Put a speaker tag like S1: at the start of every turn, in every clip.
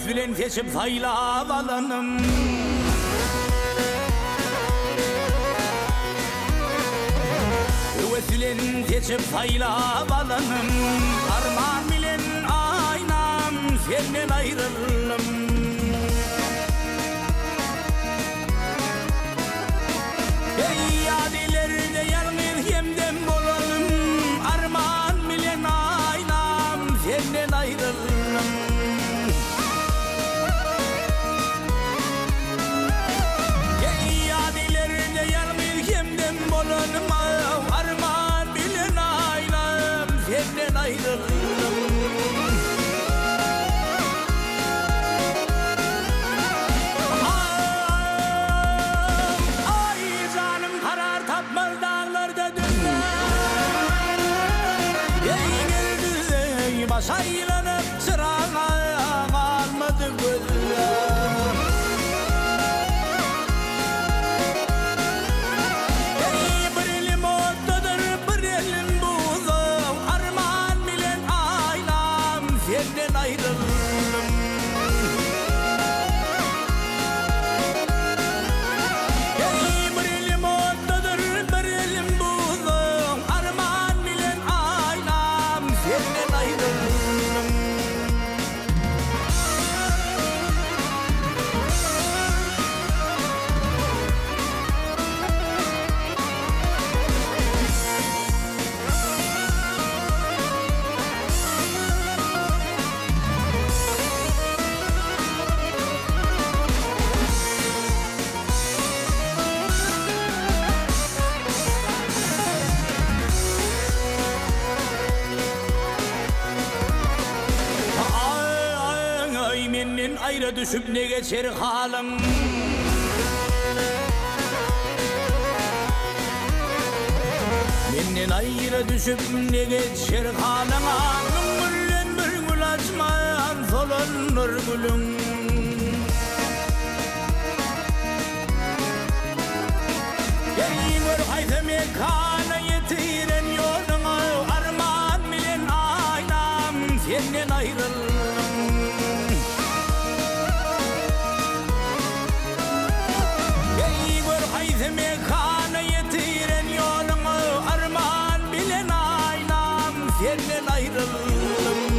S1: bilen geçip faylap alanım. Övet bilen geçip faylap alanım. Armağan bilen aynam senden ayrıldım. Ey yadelerde yalnız yemden bolalım. Armağan bilen aynam senden ayrıldım. Ey yadelerde yalnız yemden bolalım. Armağan bilen aynam senden ayrıldım. Saylanıp sırana kalmadı gözler. Bir elim ortadır, bir elim buzum. Armağan bilen aynam senden ayrıldım. Bir elim ortadır, bir elim buzum. Armağan bilen aynam senden ayrıldım. Menden ayrı düşüp ne geçer halim. Menden ayrı düşüp ne geçer halim. Ömürlen bir gül açmayan solanır gülüm. Gör hayteme kana yetiren yoluna. Armağan bilen aynam senden ayrıldım. Hayteme kana yetiren yolunu. Armağan bilen aynam senden ayrıldım.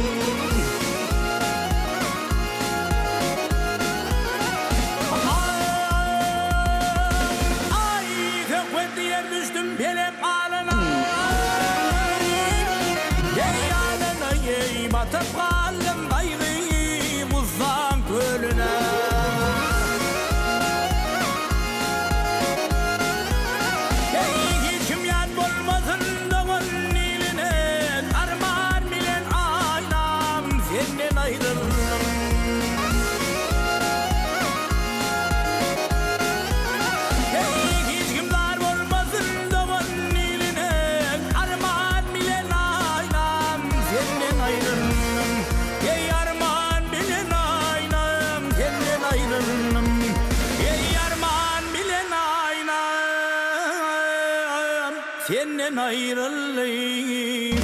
S1: Ay kökvet diye düştüm pelem alına. Ey alına ey batıp kaldım kaygıyı buzdan kölüne. Senden ayrıldım. Hey hiç kimler olmasın doğan niline. Armağan bilen aynam senden ayrıldım. Hey armağan bilen aynam senden ayrıldım. Hey armağan bilen aynam senden ayrıldım.